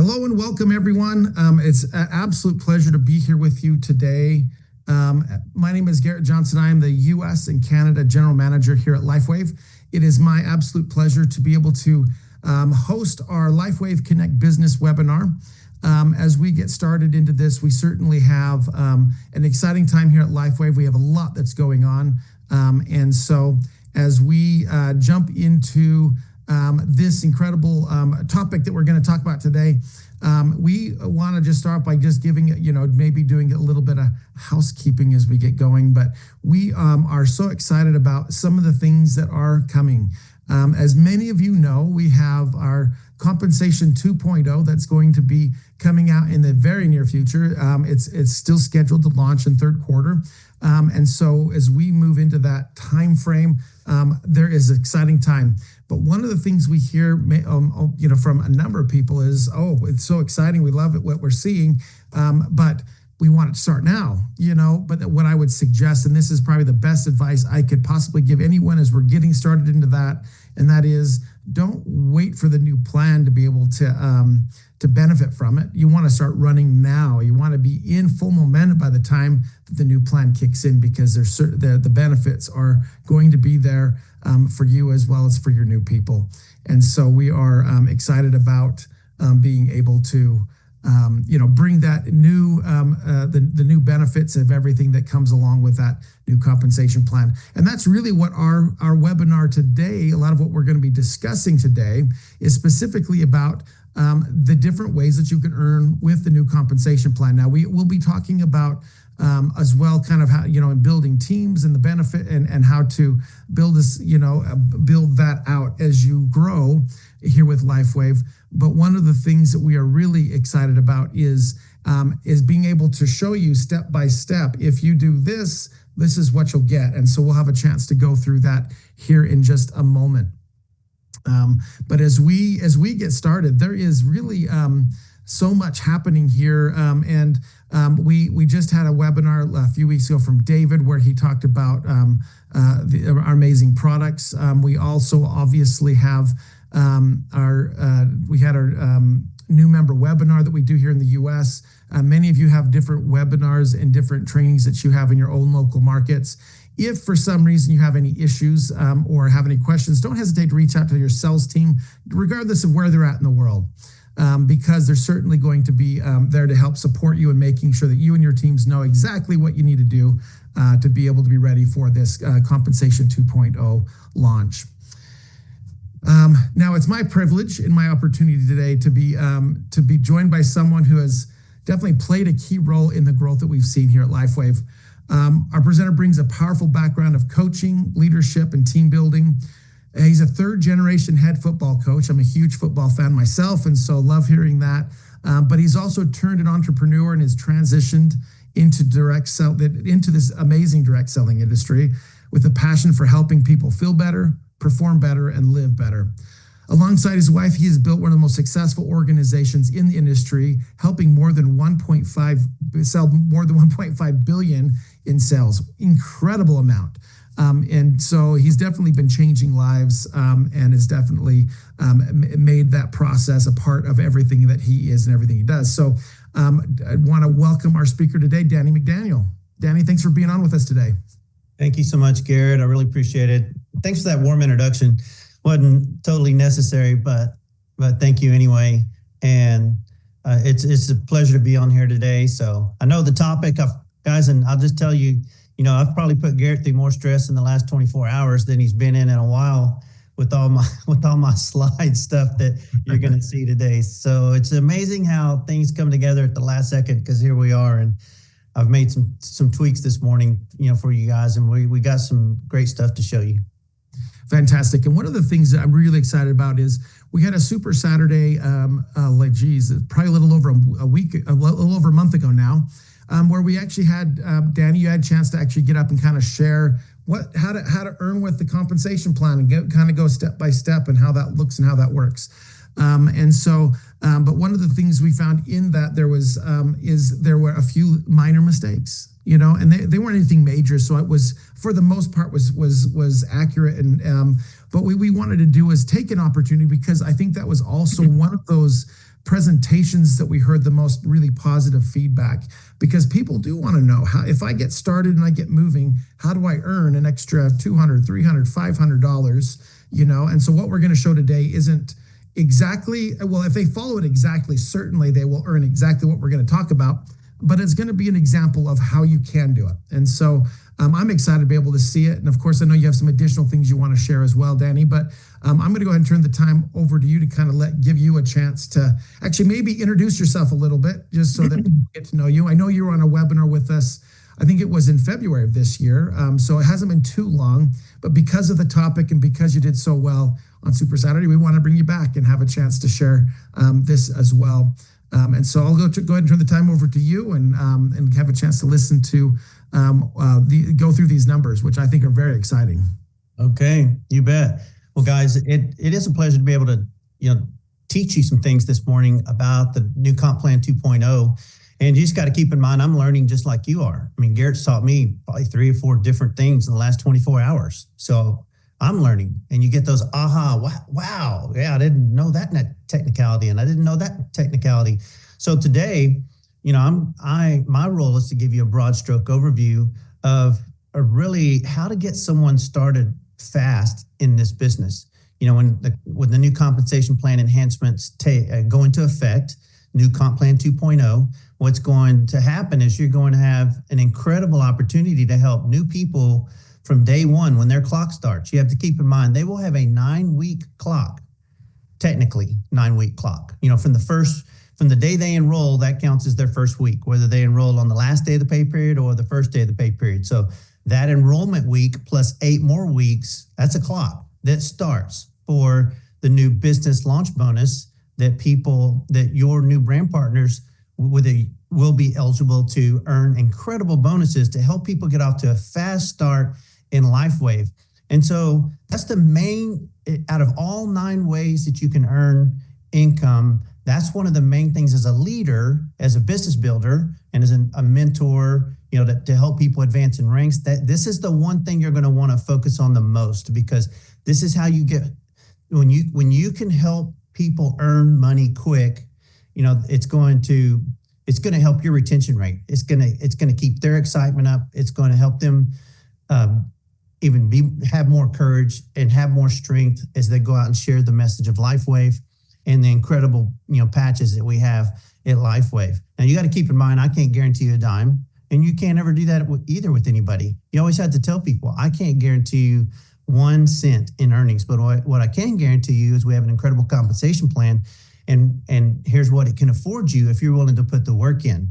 Hello and welcome, everyone. It's an absolute pleasure to be here with you today. My name is Garrett Johnson. I am the US and Canada General Manager here at LifeWave. It is my absolute pleasure to be able to host our LifeWave Connect Business webinar. As we get started into this, we certainly have an exciting time here at LifeWave. We have a lot that's going on. And so as we jump into this incredible topic that we're going to talk about today, we want to just start by just giving it, maybe doing a little bit of housekeeping as we get going. But we are so excited about some of the things that are coming. As many of you know, we have our Compensation 2.0 that's going to be coming out in the very near future. It's still scheduled to launch in third quarter. And so as we move into that time frame, there is an exciting time. But one of the things we hear, from a number of people is, oh, it's so exciting. We love it, what we're seeing. But we want it to start now, But what I would suggest, and this is probably the best advice I could possibly give anyone as we're getting started into that, and that is, don't wait for the new plan to be able to benefit from it. You want to start running now. You want to be in full momentum by the time that the new plan kicks in, because the benefits are going to be there for you as well as for your new people. And so we are excited about being able to bring that new the new benefits of everything that comes along with that new compensation plan. And that's really what our webinar today, a lot of what we're going to be discussing today, is specifically about the different ways that you can earn with the new compensation plan. Now, we will be talking about as well, kind of how, in building teams and the benefit and how to build this, build that out as you grow here with LifeWave. But one of the things that we are really excited about is being able to show you step by step, if you do this, this is what you'll get. And so we'll have a chance to go through that here in just a moment. But as we get started, there is really so much happening here. We just had a webinar a few weeks ago from David where he talked about our amazing products. We also obviously have our new member webinar that we do here in the US. Many of you have different webinars and different trainings that you have in your own local markets. If for some reason you have any issues or have any questions, don't hesitate to reach out to your sales team, regardless of where they're at in the world, because they're certainly going to be there to help support you in making sure that you and your teams know exactly what you need to do to be able to be ready for this Compensation 2.0 launch. Now, it's my privilege and my opportunity today to be joined by someone who has definitely played a key role in the growth that we've seen here at LifeWave. Our presenter brings a powerful background of coaching, leadership, and team building. He's a third-generation head football coach. I'm a huge football fan myself, and so love hearing that. But he's also turned an entrepreneur and has transitioned into this amazing direct selling industry with a passion for helping people feel better, perform better, and live better. Alongside his wife, he has built one of the most successful organizations in the industry, helping sell more than 1.5 billion in sales. Incredible amount. And so he's definitely been changing lives and has definitely made that process a part of everything that he is and everything he does. So I want to welcome our speaker today, Danny McDaniel. Danny, thanks for being on with us today. Thank you so much, Garrett. I really appreciate it. Thanks for that warm introduction. Wasn't totally necessary, but thank you anyway. And it's a pleasure to be on here today. So I know the topic, guys, and I'll just tell you, I've probably put Garrett through more stress in the last 24 hours than he's been in a while with all my slide stuff that you're going to see today. So it's amazing how things come together at the last second, because here we are, and I've made some tweaks this morning, for you guys, and we got some great stuff to show you. Fantastic. And one of the things that I'm really excited about is we had a Super Saturday, probably a little over a month ago now, where we actually had, Danny, you had a chance to actually get up and kind of share how to earn with the compensation plan and kind of go step by step and how that looks and how that works. But one of the things we found in that there were a few minor mistakes, and they weren't anything major. So it was, for the most part, was accurate. And but what we wanted to do was take an opportunity, because I think that was also one of those presentations that we heard the most really positive feedback, because people do want to know, how, if I get started and I get moving, how do I earn an extra $200, $300, $500, you know? And so what we're going to show today isn't exactly, well, if they follow it exactly, certainly they will earn exactly what we're going to talk about, but it's going to be an example of how you can do it. And so I'm excited to be able to see it. And of course, I know you have some additional things you want to share as well, Danny, but I'm going to go ahead and turn the time over to you to kind of give you a chance to actually maybe introduce yourself a little bit, just so that people get to know you. I know you were on a webinar with us, I think it was in February of this year. So it hasn't been too long, but because of the topic and because you did so well on Super Saturday, we want to bring you back and have a chance to share this as well. And so I'll go ahead and turn the time over to you and have a chance to listen to go through these numbers, which I think are very exciting. Okay, you bet. Well, guys, it is a pleasure to be able to teach you some things this morning about the new Comp Plan 2.0. And you just got to keep in mind, I'm learning just like you are. I mean, Garrett's taught me probably 3 or 4 different things in the last 24 hours. So I'm learning, and you get those aha, wow, yeah, I didn't know that technicality, and I didn't know that technicality. So today, my role is to give you a broad stroke overview of really how to get someone started fast in this business. When the new compensation plan enhancements go into effect, new Comp Plan 2.0, what's going to happen is you're going to have an incredible opportunity to help new people from day one when their clock starts. You have to keep in mind, they will have a 9-week clock, technically 9-week clock. From the day they enroll, that counts as their first week, whether they enroll on the last day of the pay period or the first day of the pay period. So that enrollment week plus 8 more weeks, that's a clock that starts for the new business launch bonus that your new brand partners will be eligible to earn incredible bonuses to help people get off to a fast start in LifeWave. And so that's the main, out of all 9 ways that you can earn income, that's one of the main things as a leader, as a business builder, and as a mentor, to help people advance in ranks. That this is the one thing you're going to want to focus on the most, because this is how you get, when you can help people earn money quick, it's going to help your retention rate. It's going to keep their excitement up. It's going to help them have more courage and have more strength as they go out and share the message of LifeWave and the incredible patches that we have at LifeWave. Now you got to keep in mind, I can't guarantee you a dime, and you can't ever do that with anybody. You always have to tell people, I can't guarantee you 1 cent in earnings, but what I can guarantee you is we have an incredible compensation plan, and here's what it can afford you if you're willing to put the work in,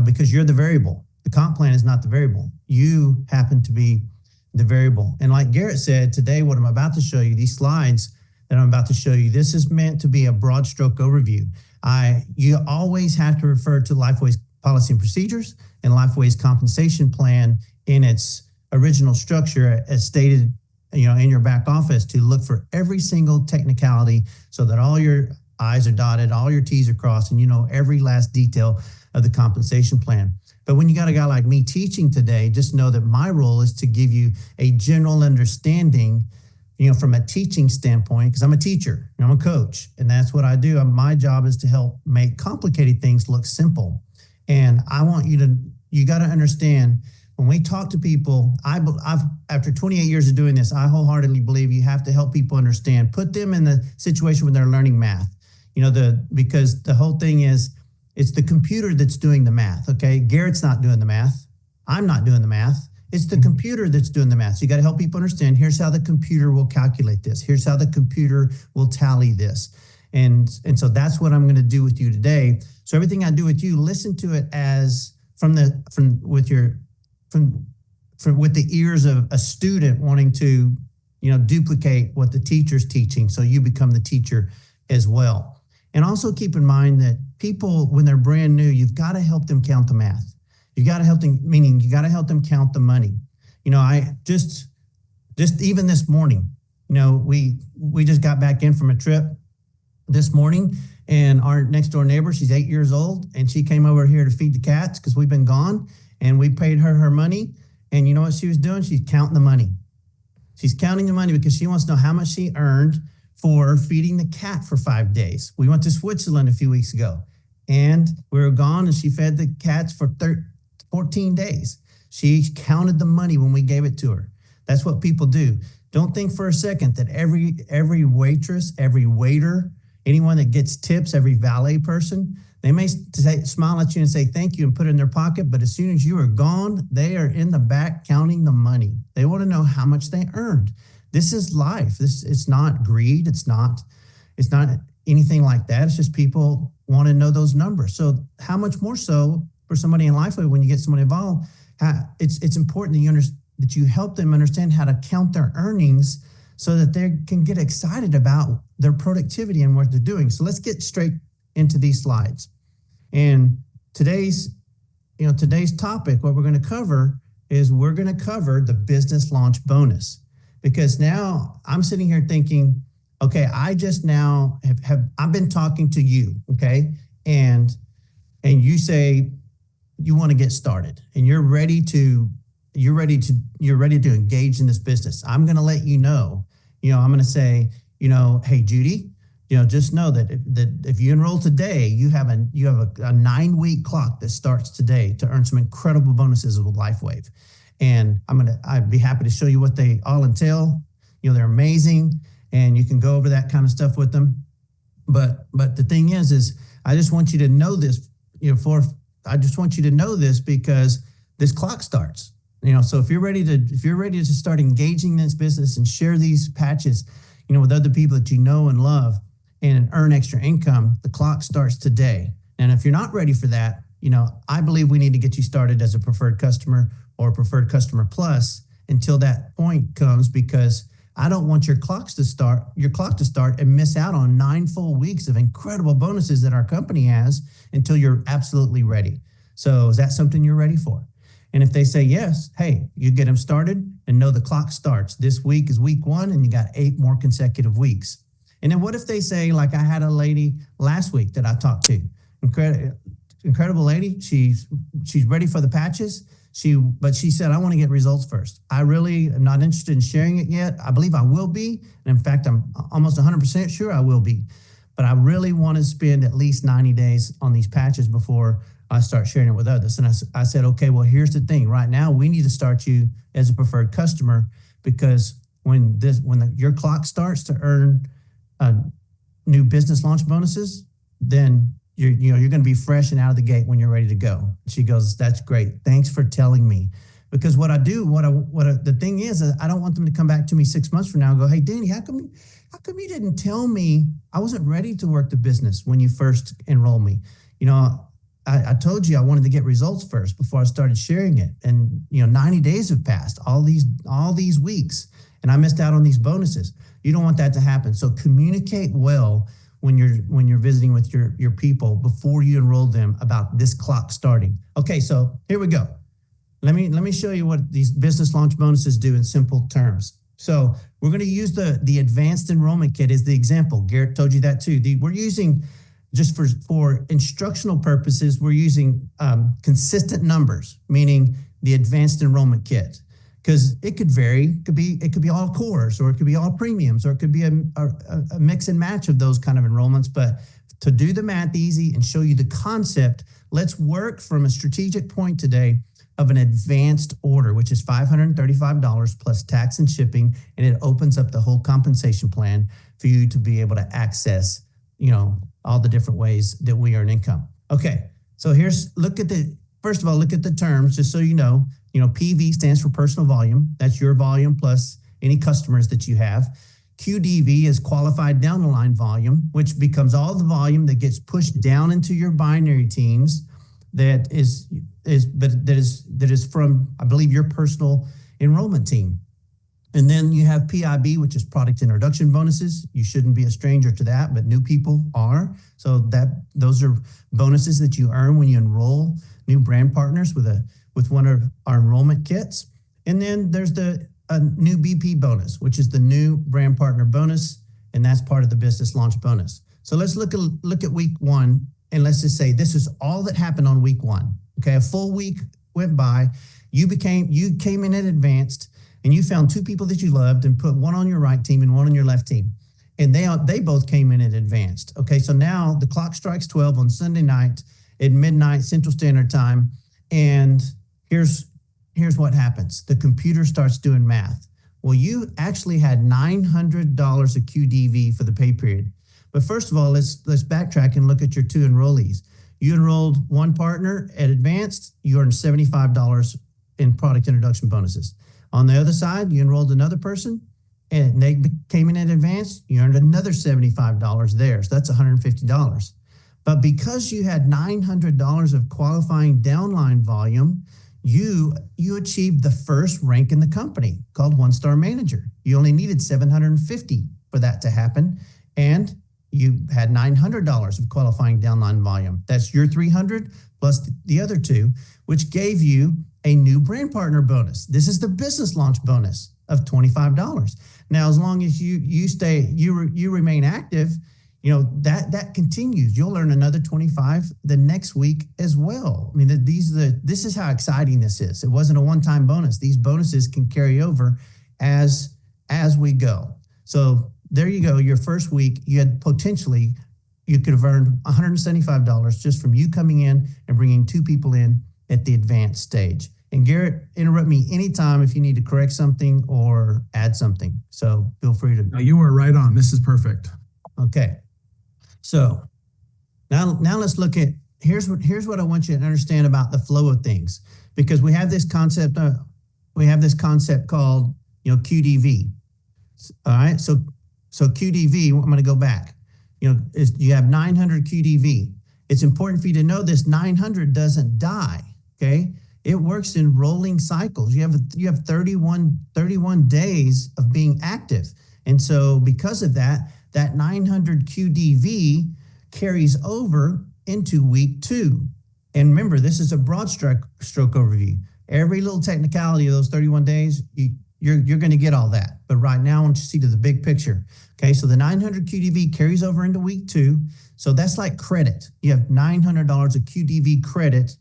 because you're the variable. The comp plan is not the variable. You happen to be the variable. And like Garrett said, today, what I'm about to show you, these slides that I'm about to show you, this is meant to be a broad stroke overview. You always have to refer to LifeWave's policy and procedures and LifeWave's compensation plan in its original structure as stated, in your back office, to look for every single technicality so that all your I's are dotted, all your T's are crossed, and every last detail of the compensation plan. But when you got a guy like me teaching today, just know that my role is to give you a general understanding, from a teaching standpoint, because I'm a teacher, I'm a coach, and that's what I do. My job is to help make complicated things look simple. And I want you got to understand, when we talk to people, I've after 28 years of doing this, I wholeheartedly believe you have to help people understand, put them in the situation when they're learning math, because the whole thing is, it's the computer that's doing the math, okay? Garrett's not doing the math. I'm not doing the math. It's the computer that's doing the math. So you got to help people understand, here's how the computer will calculate this. Here's how the computer will tally this. And so that's what I'm going to do with you today. So everything I do with you, listen to it as with the ears of a student wanting to, duplicate what the teacher's teaching. So you become the teacher as well. And also keep in mind that people, when they're brand new, you've got to help them count the math. You got to help them, meaning you got to help them count the money. I just even this morning, we just got back in from a trip this morning, and our next door neighbor, she's 8 years old, and she came over here to feed the cats because we've been gone, and we paid her money. And you know what she was doing? She's counting the money. She's counting the money because she wants to know how much she earned for feeding the cat for 5 days. We went to Switzerland a few weeks ago and we were gone and she fed the cats for 14 days. She counted the money when we gave it to her. That's what people do. Don't think for a second that every waitress, every waiter, anyone that gets tips, every valet person, they may smile at you and say thank you and put it in their pocket, but as soon as you are gone, they are in the back counting the money. They want to know how much they earned. This is life. It's not greed. It's not anything like that. It's just people want to know those numbers. So how much more so for somebody in LifeWave when you get someone involved? It's important that you help them understand how to count their earnings so that they can get excited about their productivity and what they're doing. So let's get straight into these slides. And today's topic, what we're going to cover is we're going to cover the business launch bonus. Because now I'm sitting here thinking, okay, I just now I've been talking to you, okay? And you say you want to get started and you're ready to engage in this business. I'm going to let you know, I'm going to say, hey, Judy, just know that if you enroll today, you have a 9-week clock that starts today to earn some incredible bonuses with LifeWave. And I'd be happy to show you what they all entail. They're amazing and you can go over that kind of stuff with them. But the thing is I just want you to know this, I just want you to know this because this clock starts, so if you're ready to start engaging in this business and share these patches, with other people that you know and love and earn extra income, the clock starts today. And if you're not ready for that, I believe we need to get you started as a preferred customer or preferred customer plus until that point comes, because I don't want your clock to start and miss out on 9 full weeks of incredible bonuses that our company has until you're absolutely ready. So is that something you're ready for? And if they say yes, hey, you get them started and know the clock starts. This week is week 1 and you got 8 more consecutive weeks. And then what if they say, like I had a lady last week that I talked to, incredible lady. She's ready for the patches. But she said, I want to get results first. I really am not interested in sharing it yet. I believe I will be. And in fact, I'm almost 100% sure I will be. But I really want to spend at least 90 days on these patches before I start sharing it with others. And I said, okay, well, here's the thing. Right now, we need to start you as a preferred customer, because when your clock starts to earn new business launch bonuses, then you're going to be fresh and out of the gate when you're ready to go. She goes, that's great. Thanks for telling me. Because the thing is, I don't want them to come back to me 6 months from now and go, hey, Danny, how come you didn't tell me I wasn't ready to work the business when you first enrolled me? I told you I wanted to get results first before I started sharing it. And 90 days have passed, all these weeks, and I missed out on these bonuses. You don't want that to happen. So communicate well when you're visiting with your people before you enroll them about this clock starting. Okay, so here we go. Let me show you what these business launch bonuses do in simple terms. So we're going to use the advanced enrollment kit as the example. Garrett told you that too. We're using, just for instructional purposes, we're using consistent numbers, meaning the advanced enrollment kit. Because it could vary. It could be all cores, or it could be all premiums, or it could be a mix and match of those kind of enrollments. But to do the math easy and show you the concept, let's work from a strategic point today of an advanced order, which is $535 plus tax and shipping, and it opens up the whole compensation plan for you to be able to access, all the different ways that we earn income. Okay, so look at the terms, just so you know. PV stands for personal volume. That's your volume plus any customers that you have. QDV is qualified down the line volume, which becomes all the volume that gets pushed down into your binary teams. That is from, I believe, your personal enrollment team. And then you have PIB, which is product introduction bonuses. You shouldn't be a stranger to that, but new people are. So those are bonuses that you earn when you enroll new brand partners with one of our enrollment kits. And then there's the new BP bonus, which is the new brand partner bonus, and that's part of the business launch bonus. So let's look at week 1, and let's just say this is all that happened on week 1. Okay, a full week went by. You came in at advanced, and you found 2 people that you loved and put one on your right team and one on your left team. and they both came in at advanced. Okay, so now the clock strikes 12 on Sunday night at midnight Central Standard Time, and here's what happens. The computer starts doing math. Well, you actually had $900 of QDV for the pay period. But first of all, let's backtrack and look at your two enrollees. You enrolled one partner at advanced, you earned $75 in product introduction bonuses. On the other side, you enrolled another person and they came in at advanced, you earned another $75 there. So that's $150. But because you had $900 of qualifying downline volume, you achieved the first rank in the company called One-Star Manager. You only needed $750 for that to happen. And you had $900 of qualifying downline volume. That's your $300 plus the other two, which gave you a new brand partner bonus. This is the business launch bonus of $25. Now, as long as you remain active, that continues. You'll earn another $25 the next week as well. I mean, this is how exciting this is. It wasn't a one-time bonus. These bonuses can carry over as we go. So there you go. Your first week, you could have earned $175 just from you coming in and bringing two people in at the advanced stage. And Garrett, interrupt me anytime if you need to correct something or add something. So feel free to. No, you are right on. This is perfect. Okay. So now let's look at, here's what I want you to understand about the flow of things, because we have this concept called, QDV. All right. So QDV, I'm going to go back, you have 900 QDV. It's important for you to know this 900 doesn't die. Okay. It works in rolling cycles. You have 31 days of being active. And so because of that 900 QDV carries over into week 2. And remember, this is a broad stroke overview. Every little technicality of those 31 days, you're going to get all that. But right now, I want you to see to the big picture. Okay, so the 900 QDV carries over into week 2. So that's like credit. You have $900 of QDV credit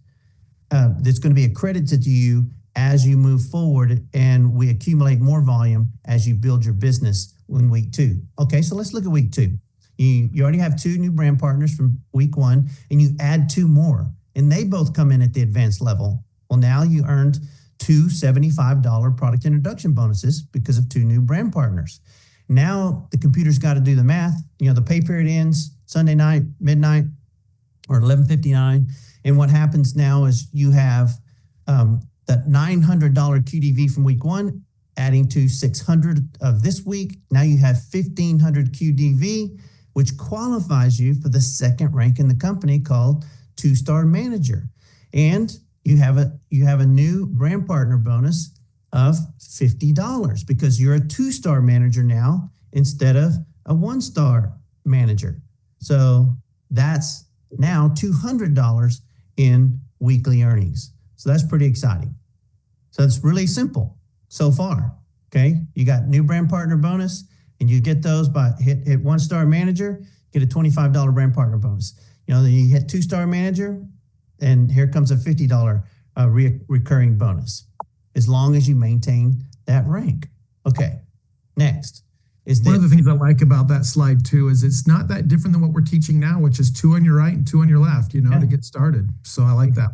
that's going to be accredited to you as you move forward, and we accumulate more volume as you build your business in week 2. Okay, so let's look at week 2. You already have 2 new brand partners from week 1, and you add 2 more, and they both come in at the advanced level. Well, now you earned 2 $75 product introduction bonuses because of 2 new brand partners. Now the computer's got to do the math. The pay period ends Sunday night, midnight, or 11:59. And what happens now is you have that $900 QDV from week 1, adding to $600 of this week. Now you have $1,500 QDV, which qualifies you for the second rank in the company called 2-Star Manager. And you have a new brand partner bonus of $50 because you're a 2-Star Manager now instead of a 1-Star Manager. So that's now $200 in weekly earnings. So that's pretty exciting. So it's really simple so far. Okay, you got new brand partner bonus, and you get those by hit 1-Star Manager, get a $25 brand partner bonus. Then you hit 2-Star Manager, and here comes a $50 recurring bonus, as long as you maintain that rank. Okay, next is one of the things I like about that slide too is it's not that different than what we're teaching now, which is 2 on your right and 2 on your left, to get started. So I like that.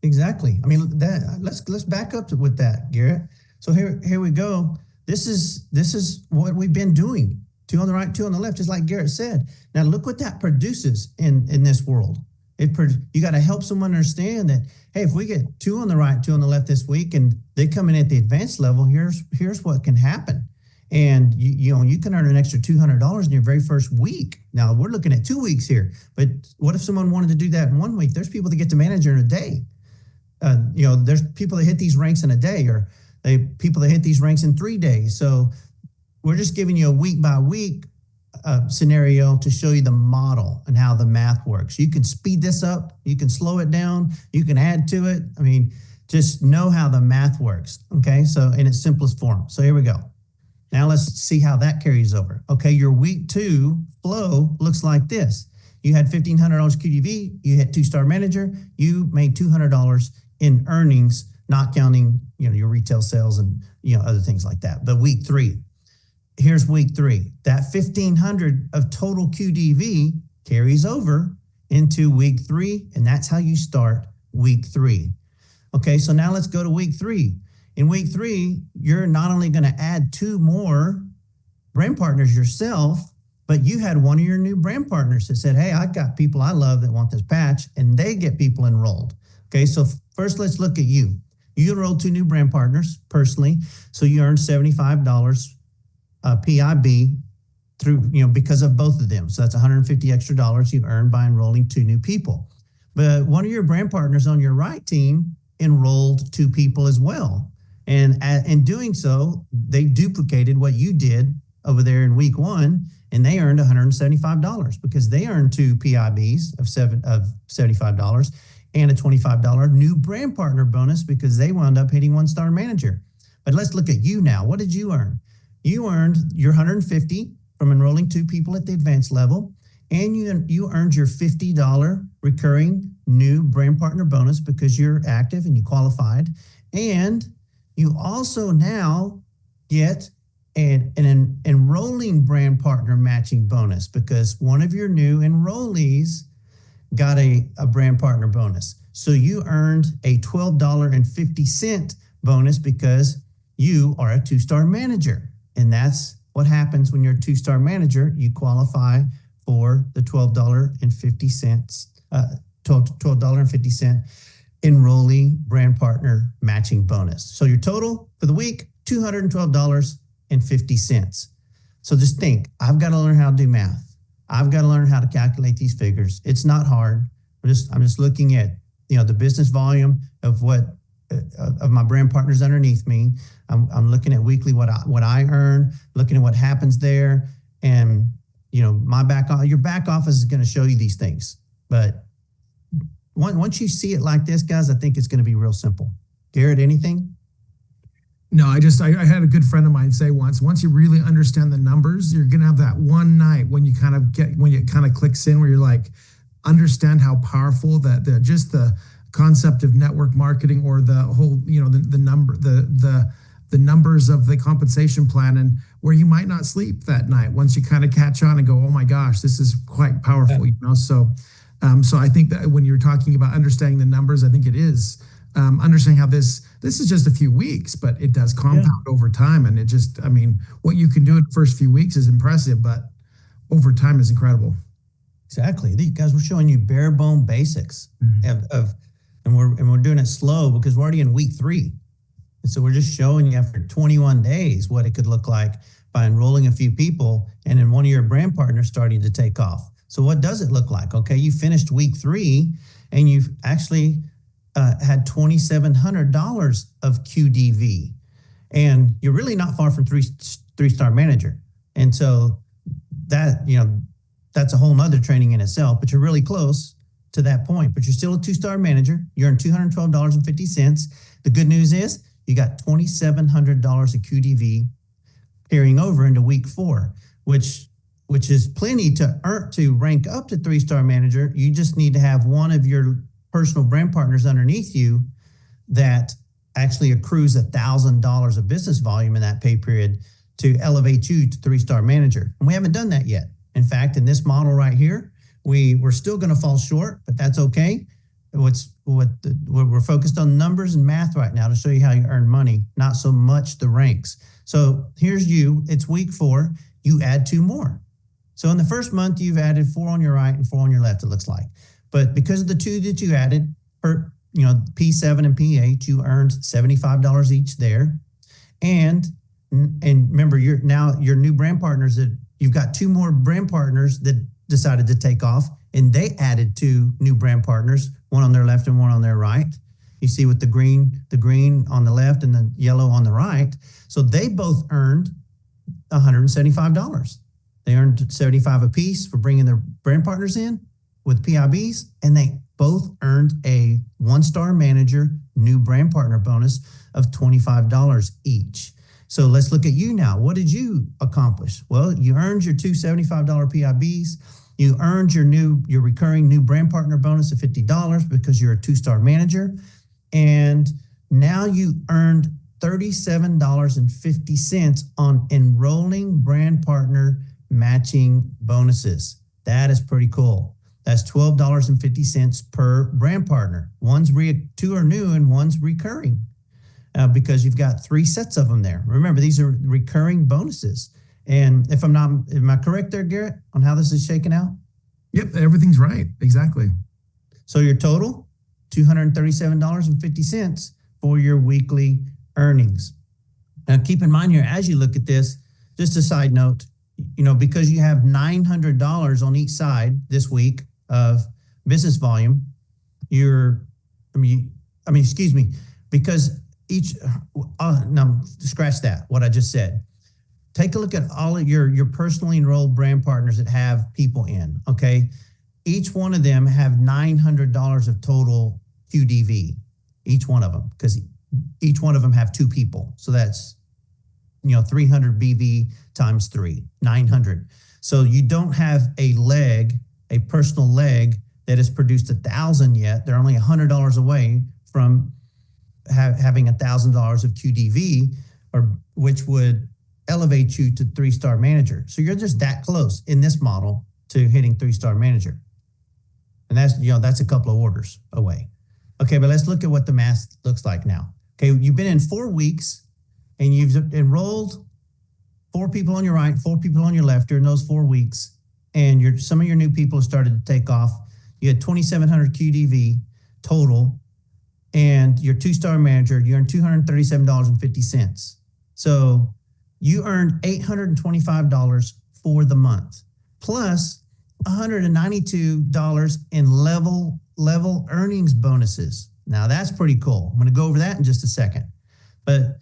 Exactly. I mean, let's back up with that, Garrett. So here we go. This is what we've been doing. 2 on the right, 2 on the left, just like Garrett said. Now look what that produces in this world. You got to help someone understand that, hey, if we get 2 on the right, 2 on the left this week, and they come in at the advanced level, here's what can happen. And you can earn an extra $200 in your very first week. Now we're looking at 2 weeks here, but what if someone wanted to do that in 1 week? There's people that get to manager in a day. There's people that hit these ranks in a day, or people that hit these ranks in 3 days. So we're just giving you a week by week scenario to show you the model and how the math works. You can speed this up, you can slow it down, you can add to it. I mean, just know how the math works. Okay, so in its simplest form. So here we go. Now let's see how that carries over. Okay, your week 2 flow looks like this. You had $1,500 QDV, you hit 2-Star Manager, you made $200 in earnings, not counting your retail sales and other things like that. But week 3, here's week 3. That 1,500 of total QDV carries over into week 3, and that's how you start week 3. Okay, so now let's go to week 3. In week 3, you're not only going to add 2 more brand partners yourself, but you had one of your new brand partners that said, hey, I got people I love that want this patch, and they get people enrolled. Okay, so first let's look at you. You enrolled 2 new brand partners personally, so you earned $75 PIB through, because of both of them. So that's $150 extra you earned by enrolling 2 new people. But one of your brand partners on your right team enrolled 2 people as well. And in doing so, they duplicated what you did over there in week 1, and they earned $175 because they earned 2 PIBs of $75 and a $25 new brand partner bonus because they wound up hitting 1-star manager. But let's look at you now. What did you earn? You earned your $150 from enrolling 2 people at the advanced level, and you earned your $50 recurring new brand partner bonus because you're active and you qualified. And you also now get an enrolling brand partner matching bonus because one of your new enrollees got a brand partner bonus. So you earned a $12.50 bonus because you are a 2-star manager. And that's what happens when you're a 2-star manager. You qualify for the $12.50 enrollee brand partner matching bonus. So your total for the week, $212.50. So just think, I've got to learn how to do math. I've got to learn how to calculate these figures. It's not hard. I'm just looking at, the business volume of of my brand partners underneath me. I'm looking at weekly what I earn, looking at what happens there, and your back office is going to show you these things. But once you see it like this, guys, I think it's going to be real simple. Garrett, anything? No, I had a good friend of mine say once you really understand the numbers, you're going to have that one night when it kind of clicks in where you're like, understand how powerful the concept of network marketing or the whole, the numbers of the compensation plan, and where you might not sleep that night once you kind of catch on and go, oh my gosh, this is quite powerful, So I think that when you're talking about understanding the numbers, I think it is understanding how this is just a few weeks, but it does compound over time. And what you can do in the first few weeks is impressive, but over time is incredible. Exactly. These guys, we're showing you bare bone basics and we're doing it slow because we're already in week 3. And so we're just showing you after 21 days what it could look like by enrolling a few people and then one of your brand partners starting to take off. So what does it look like? Okay, you finished week 3 and you've actually had $2,700 of QDV, and you're really not far from 3-star manager. And so that, that's a whole nother training in itself, but you're really close to that point, but you're still a 2-star manager. You earn $212.50. The good news is you got $2,700 of QDV carrying over into week 4, which is plenty to rank up to 3-star manager. You just need to have one of your personal brand partners underneath you that actually accrues $1,000 of business volume in that pay period to elevate you to 3-star manager. And we haven't done that yet. In fact, in this model right here, we're still going to fall short, but that's okay. We're focused on numbers and math right now to show you how you earn money, not so much the ranks. So here's you. It's week 4. You add 2 more. So in the first month, you've added 4 on your right and 4 on your left, it looks like. But because of the 2 that you added, P7 and P8, you earned $75 each there. And remember, your new brand partners, that you've got 2 more brand partners that decided to take off, and they added 2 new brand partners, one on their left and one on their right. You see with the green on the left and the yellow on the right. So they both earned $175. They earned $75 apiece for bringing their brand partners in with PIBs, and they both earned a 1-star manager new brand partner bonus of $25 each. So let's look at you now. What did you accomplish? Well, you earned your 2 $75 PIBs. You earned your recurring new brand partner bonus of $50 because you're a 2-star manager. And now you earned $37.50 on enrolling brand partner matching bonuses. That is pretty cool. That's $12.50 per brand partner. Two are new and one's recurring because you've got 3 sets of them there. Remember, these are recurring bonuses. And am I correct there, Garrett, on how this is shaking out? Yep, everything's right. Exactly. So your total, $237.50 for your weekly earnings. Now, keep in mind here, as you look at this, just a side note, because you have $900 on each side this week of business volume, because now scratch that, what I just said. Take a look at all of your personally enrolled brand partners that have people in, okay? Each one of them have $900 of total QDV, each one of them, because each one of them have 2 people. So that's, 300 BV times 3, 900. So you don't have a personal leg that has produced 1,000 yet. They're only $100 away from having $1,000 of QDV, which would elevate you to 3-star manager. So you're just that close in this model to hitting 3-star manager. And that's a couple of orders away. Okay, but let's look at what the math looks like now. Okay, you've been in 4 weeks and you've enrolled 4 people on your right, 4 people on your left during those 4 weeks. And some of your new people have started to take off. You had 2,700 QDV total, and your 2-star manager, you earned $237.50. So you earned $825 for the month, plus $192 in level earnings bonuses. Now that's pretty cool. I'm going to go over that in just a second. But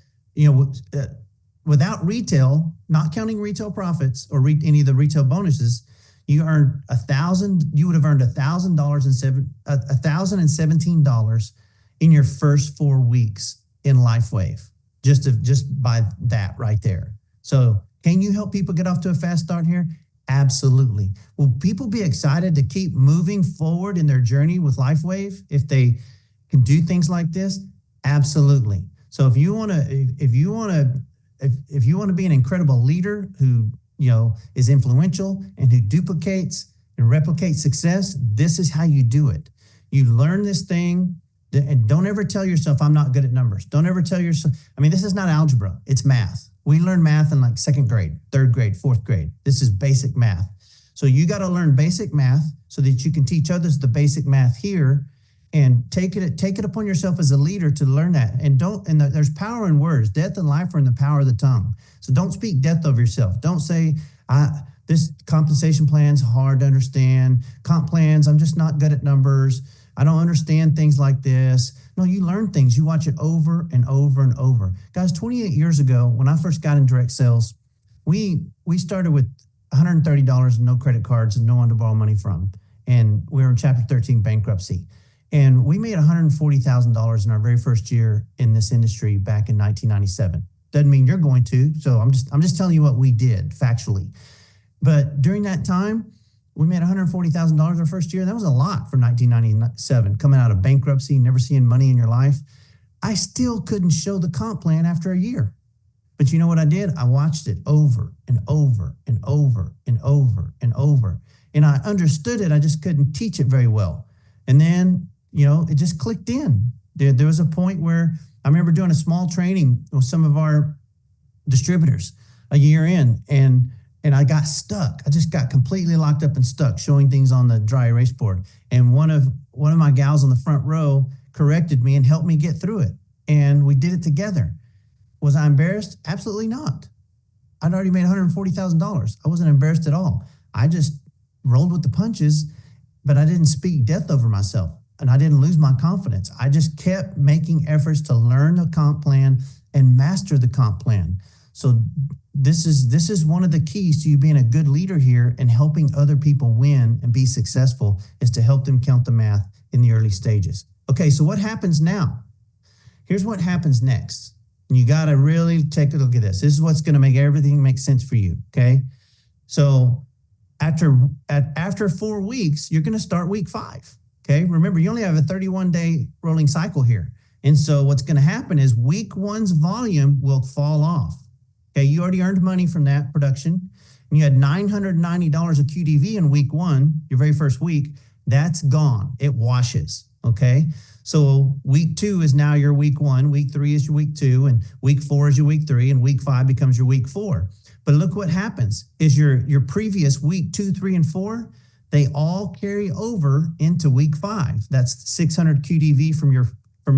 without retail, not counting retail profits or any of the retail bonuses, you earned $1,000. You would have earned $1,017 in your first 4 weeks in LifeWave, just by that right there. So can you help people get off to a fast start here? Absolutely. Will people be excited to keep moving forward in their journey with LifeWave if they can do things like this? Absolutely. So if you want to be an incredible leader who is influential and who duplicates and replicates success, this is how you do it. You learn this thing, and don't ever tell yourself, I'm not good at numbers. Don't ever tell yourself, this is not algebra, it's math. We learn math in like 2nd grade, 3rd grade, 4th grade. This is basic math. So you got to learn basic math so that you can teach others the basic math here, and take it upon yourself as a leader to learn that. And there's power in words. Death and life are in the power of the tongue. So don't speak death over yourself. Don't say, this compensation plan's hard to understand. Comp plans, I'm just not good at numbers. I don't understand things like this. No, you learn things. You watch it over and over and over. Guys, 28 years ago, when I first got in direct sales, we started with $130 and no credit cards and no one to borrow money from. And we were in Chapter 13 bankruptcy. And we made $140,000 in our very first year in this industry back in 1997. Doesn't mean you're going to. So I'm just telling you what we did factually. But during that time, we made $140,000 our first year. That was a lot for 1997, coming out of bankruptcy, never seeing money in your life. I still couldn't show the comp plan after a year. But you know what I did? I watched it over and over and over and over and over. And I understood it. I just couldn't teach it very well. And then, it just clicked in. There was a point where I remember doing a small training with some of our distributors a year in, and I got stuck. I just got completely locked up and stuck, showing things on the dry erase board. And one of my gals on the front row corrected me and helped me get through it. And we did it together. Was I embarrassed? Absolutely not. I'd already made $140,000. I wasn't embarrassed at all. I just rolled with the punches, but I didn't speak death over myself, and I didn't lose my confidence. I just kept making efforts to learn the comp plan and master the comp plan. So this is one of the keys to you being a good leader here and helping other people win and be successful, is to help them count the math in the early stages. Okay, so what happens now? Here's what happens next. And you got to really take a look at this. This is what's going to make everything make sense for you, okay? So after 4 weeks, you're going to start week 5, okay? Remember, you only have a 31-day rolling cycle here. And so what's going to happen is week one's volume will fall off. Okay, you already earned money from that production. And you had $990 of QDV in week one, your very first week. That's gone. It washes. Okay. So week two is now your week one. Week three is your week two. And week four is your week three. And week five becomes your week four. But look what happens is your previous week 2, 3, and 4, they all carry over into week 5. That's 600 QDV from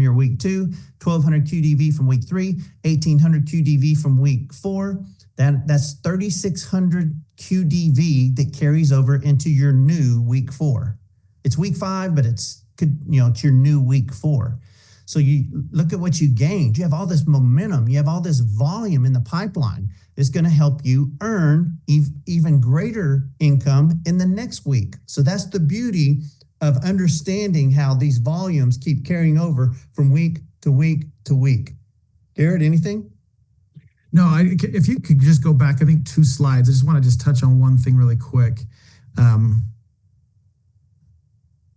your week 2, 1200 QDV from week 3, 1800 QDV from week 4. That's 3600 QDV that carries over into your new week 4. It's week 5, but it's your new week 4. So you look at what you gained. You have all this momentum. You have all this volume in the pipeline. It's going to help you earn even greater income in the next week. So that's the beauty of understanding how these volumes keep carrying over from week to week to week. Garrett, anything? No, if you could just go back, I think 2 slides. I just want to touch on one thing really quick.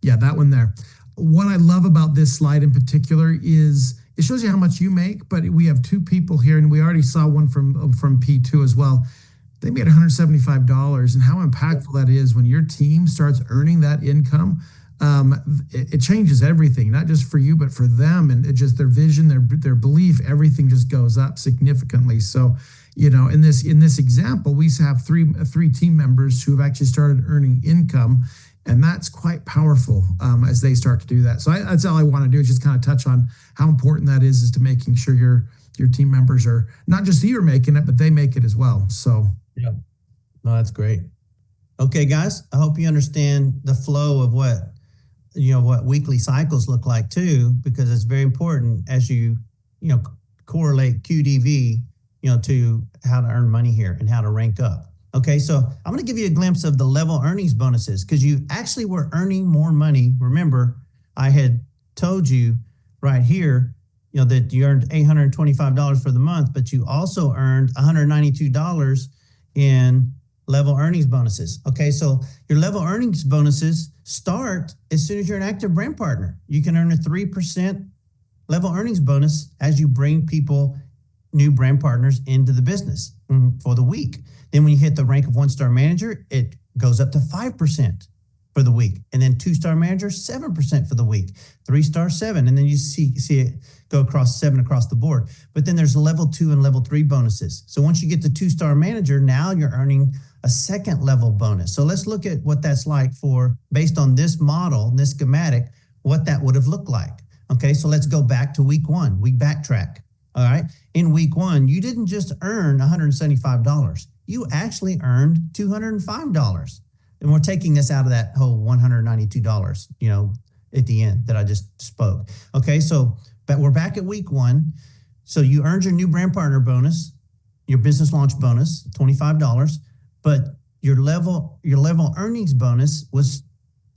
Yeah, that one there. What I love about this slide in particular is it shows you how much you make, but we have 2 people here, and we already saw one from P2 as well. They made $175, and how impactful that is when your team starts earning that income. It changes everything, not just for you, but for them, and it just their vision, their belief, everything just goes up significantly. So, in this example, we have three team members who have actually started earning income. And that's quite powerful as they start to do that. So that's all I want to do is just kind of touch on how important that is to making sure your team members are not just you're making it, but they make it as well. So yeah, no, that's great. Okay, guys, I hope you understand the flow of what weekly cycles look like too, because it's very important as you correlate QDV to how to earn money here and how to rank up. Okay, so I'm going to give you a glimpse of the level earnings bonuses because you actually were earning more money. Remember, I had told you right here, that you earned $825 for the month, but you also earned $192 in level earnings bonuses. Okay, so your level earnings bonuses start as soon as you're an active brand partner. You can earn a 3% level earnings bonus as you bring new brand partners into the business for the week. Then when you hit the rank of 1-star manager, it goes up to 5% for the week. And then 2-star manager, 7% for the week. 3-star, 7. And then you see it go across 7 across the board. But then there's level 2 and level 3 bonuses. So once you get to 2-star manager, now you're earning a second level bonus. So let's look at what that's like based on this model, this schematic, what that would have looked like. Okay, so let's go back to week 1. We backtrack. All right. In week 1, you didn't just earn $175. You actually earned $205. And we're taking this out of that whole $192, at the end that I just spoke. Okay, but we're back at week 1. So you earned your new brand partner bonus, your business launch bonus, $25, but your level earnings bonus was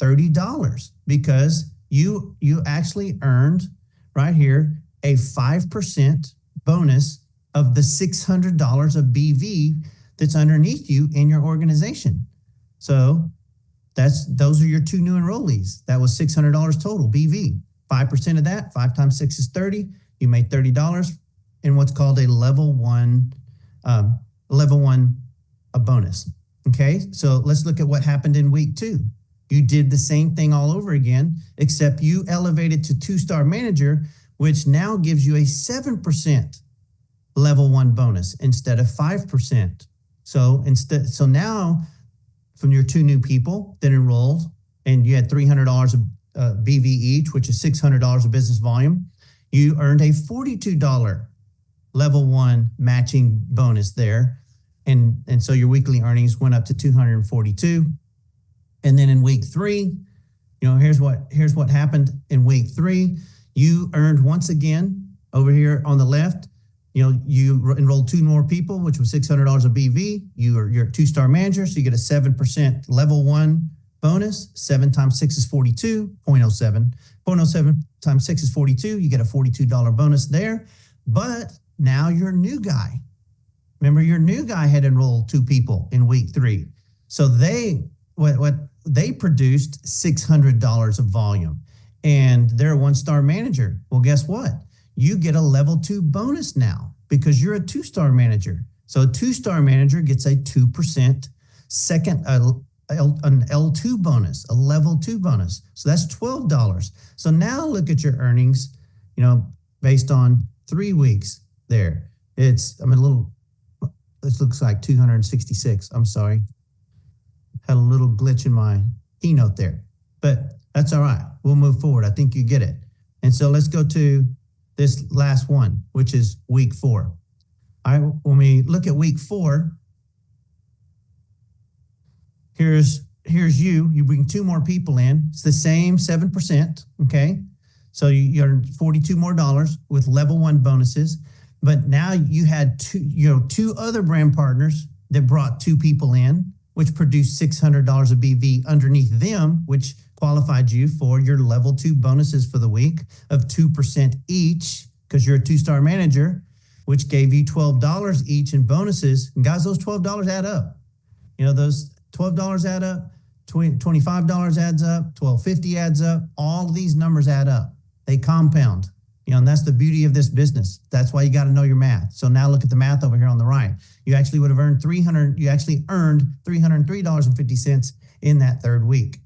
$30 because you actually earned right here a 5% bonus of the $600 of BV that's underneath you in your organization. So those are your 2 new enrollees. That was $600 total BV. 5% of that, 5 times 6 is 30. You made $30 in what's called a level one bonus. Okay, so let's look at what happened in week 2. You did the same thing all over again, except you elevated to 2-star manager, which now gives you a 7% level 1 bonus instead of 5%. So now from your 2 new people that enrolled and you had $300 of BV each, which is $600 of business volume, you earned a $42 level 1 matching bonus there. And so your weekly earnings went up to $242. And then in week 3, here's what happened in week 3. You earned once again over here on the left. You enrolled 2 more people, which was $600 of BV. You're a 2-star manager, so you get a 7% level 1 bonus. 7 times 6 is 42, 0.07. 0.07 times 6 is 42. You get a $42 bonus there. But now you're a new guy. Remember, your new guy had enrolled 2 people in week 3. So they produced $600 of volume. and they're a 1-star manager. Well, guess what? You get a level 2 bonus now because you're a 2-star manager. So a 2-star manager gets a 2% an L2 bonus, a level 2 bonus. So that's $12. So now look at your earnings, based on 3 weeks there. This looks like 266. I'm sorry. Had a little glitch in my keynote there, but that's all right. We'll move forward. I think you get it. And so let's go to this last one, which is week 4. When we look at week 4, here's you bring 2 more people in. It's the same 7%. Okay. So you earn $42 more with level 1 bonuses. But now you had 2 other brand partners that brought 2 people in, which produced $600 of BV underneath them, which qualified you for your level 2 bonuses for the week of 2% each, because you're a 2-star manager, which gave you $12 each in bonuses. And guys, those $12 add up. Those $12 add up, $25 adds up, $12.50 adds up. All of these numbers add up. They compound. And that's the beauty of this business. That's why you got to know your math. So now look at the math over here on the right. You actually would have earned $303.50 in that 3rd week.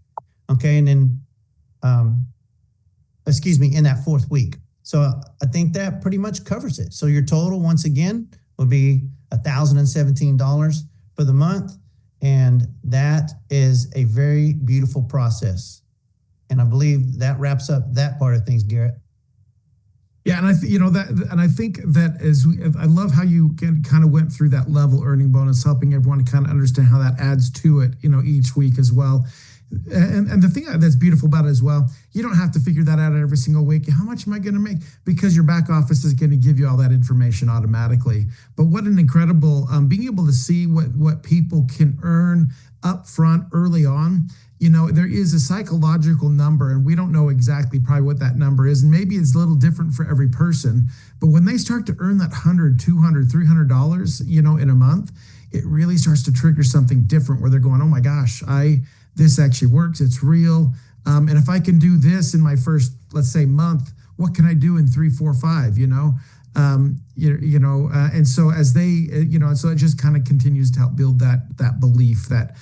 Okay. And then, in that 4th week. So I think that pretty much covers it. So your total, once again, would be $1,017 for the month. And that is a very beautiful process. And I believe that wraps up that part of things, Garrett. Yeah, and I think that I love how you kind of went through that level earning bonus, helping everyone to kind of understand how that adds to it, each week as well. And the thing that's beautiful about it as well, you don't have to figure that out every single week. How much am I going to make? Because your back office is going to give you all that information automatically. But what an incredible being able to see what people can earn up front early on. There is a psychological number, and we don't know exactly probably what that number is. And maybe it's a little different for every person. But when they start to earn that $100, $200, $300, in a month, it really starts to trigger something different where they're going, oh my gosh, this actually works. It's real. And if I can do this in my first, let's say, month, what can I do in 3, 4, 5, and so as they, so it just kind of continues to help build that belief, that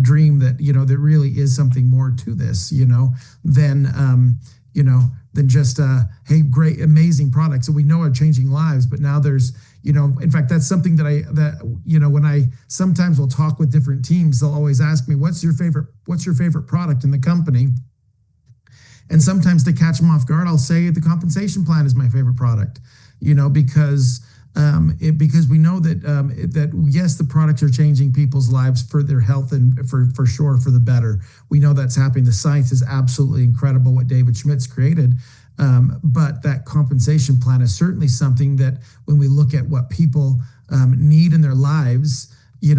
dream that, that really is something more to this, than just, hey, great, amazing products that we know are changing lives. But now there's, in fact, that's something when I sometimes will talk with different teams, they'll always ask me, what's your favorite product in the company? And sometimes to catch them off guard, I'll say the compensation plan is my favorite product, because we know that yes, the products are changing people's lives for their health and for sure for the better. We know that's happening. The science is absolutely incredible what David Schmidt's created. But that compensation plan is certainly something that when we look at what people need in their lives,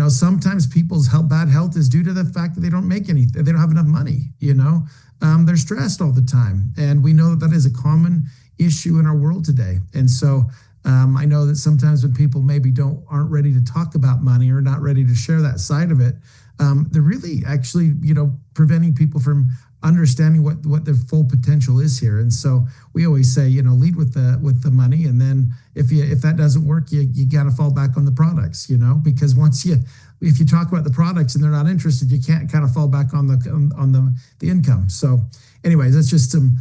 sometimes people's bad health is due to the fact that they don't make anything. They don't have enough money, they're stressed all the time. And we know that is a common issue in our world today. And so I know that sometimes when people maybe aren't ready to talk about money or not ready to share that side of it, they're really actually, preventing people from understanding what their full potential is here. And so we always say, lead with the money. And then if that doesn't work, you got to fall back on the products, because if you talk about the products and they're not interested, you can't kind of fall back on the income. So anyways, that's just some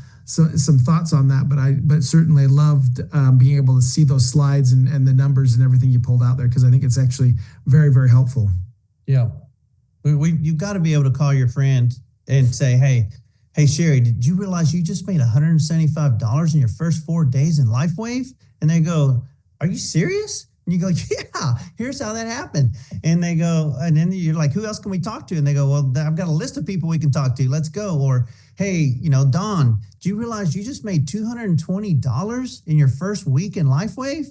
thoughts on that, but certainly loved being able to see those slides and the numbers and everything you pulled out there, because I think it's actually very, very helpful. Yeah. You've got to be able to call your friend and say, hey, Sherry, did you realize you just made $175 in your first 4 days in LifeWave? And they go, are you serious? And you go, yeah, here's how that happened. And they go, and then you're like, who else can we talk to? And they go, well, I've got a list of people we can talk to. Let's go. Or, hey, Don, do you realize you just made $220 in your first week in LifeWave?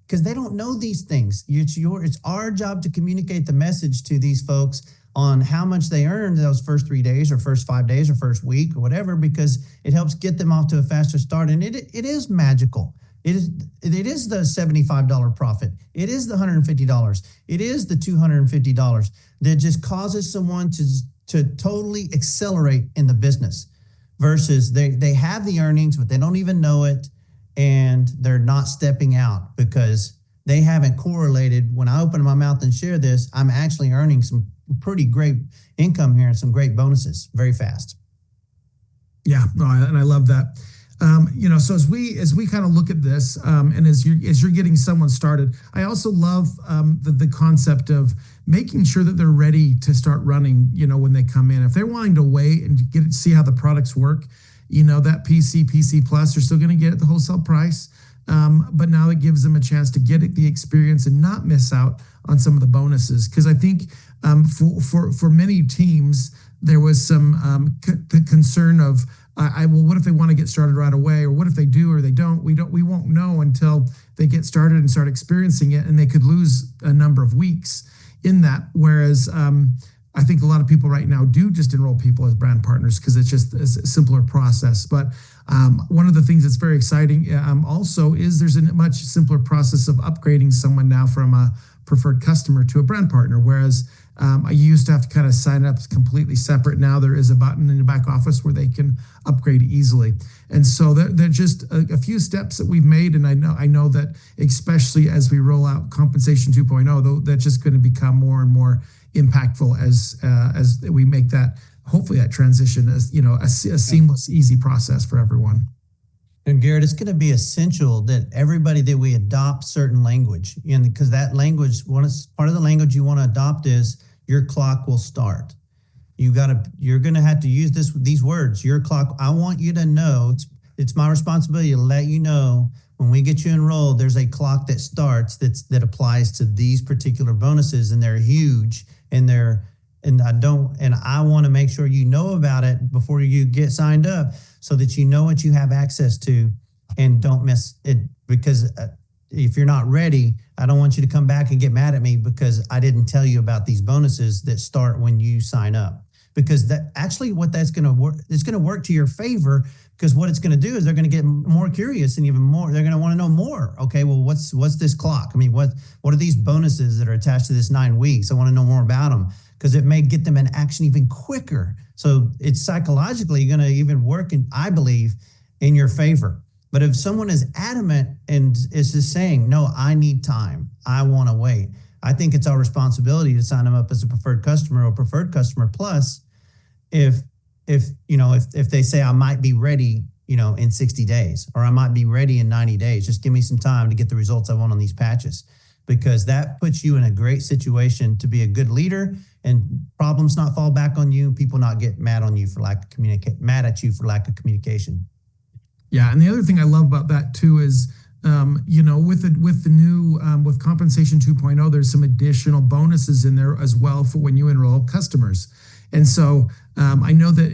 Because they don't know these things. It's our job to communicate the message to these folks on how much they earned those first 3 days or first 5 days or first week or whatever, because it helps get them off to a faster start. And it is magical. It is the $75 profit. It is the $150. It is the $250 that just causes someone to totally accelerate in the business versus they have the earnings, but they don't even know it, and they're not stepping out because they haven't correlated. When I open my mouth and share this, I'm actually earning some pretty great income here and some great bonuses very fast. Yeah, no, and I love that. So as we kind of look at this, and as you're getting someone started, I also love the concept of making sure that they're ready to start running. When they come in, if they're wanting to wait and see how the products work, that PC Plus, they're still going to get it at the wholesale price. But now it gives them a chance to get the experience and not miss out on some of the bonuses. Because I think for many teams, there was some concern of, well, what if they want to get started right away, or what if they do or they don't? We won't know until they get started and start experiencing it, and they could lose a number of weeks in that. Whereas I think a lot of people right now do just enroll people as brand partners because it's just a simpler process. But one of the things that's very exciting also is there's a much simpler process of upgrading someone now from a preferred customer to a brand partner. Whereas I used to have to kind of sign up completely separate. Now there is a button in the back office where they can upgrade easily. And so they're just a few steps that we've made. And I know that especially as we roll out Compensation 2.0, though, that's just going to become more and more impactful as we make that, hopefully that transition as a seamless, easy process for everyone. And Garrett, it's going to be essential that everybody that we adopt certain language, and because that language, part of the language you want to adopt is your clock will start. You're going to have to use these words. Your clock. I want you to know. It's my responsibility to let you know when we get you enrolled. There's a clock that starts that applies to these particular bonuses, and they're huge. And I want to make sure you know about it before you get signed up, so that you know what you have access to and don't miss it. Because if you're not ready, I don't want you to come back and get mad at me because I didn't tell you about these bonuses that start when you sign up. Because what that's going to work, it's going to work to your favor, because what it's going to do is they're going to get more curious and even more. They're going to want to know more. Okay, well, what's this clock? I mean, what are these bonuses that are attached to this 9 weeks? I want to know more about them, because it may get them in action even quicker. So it's psychologically going to even work, I believe, in your favor. But if someone is adamant and is just saying, no, I need time, I want to wait, I think it's our responsibility to sign them up as a preferred customer or preferred customer plus. If they say I might be ready, in 60 days, or I might be ready in 90 days, just give me some time to get the results I want on these patches, because that puts you in a great situation to be a good leader and problems not fall back on you, people not get mad on you for lack of communication. Yeah, and the other thing I love about that too is, with the new with Compensation 2.0, there's some additional bonuses in there as well for when you enroll customers. And so I know that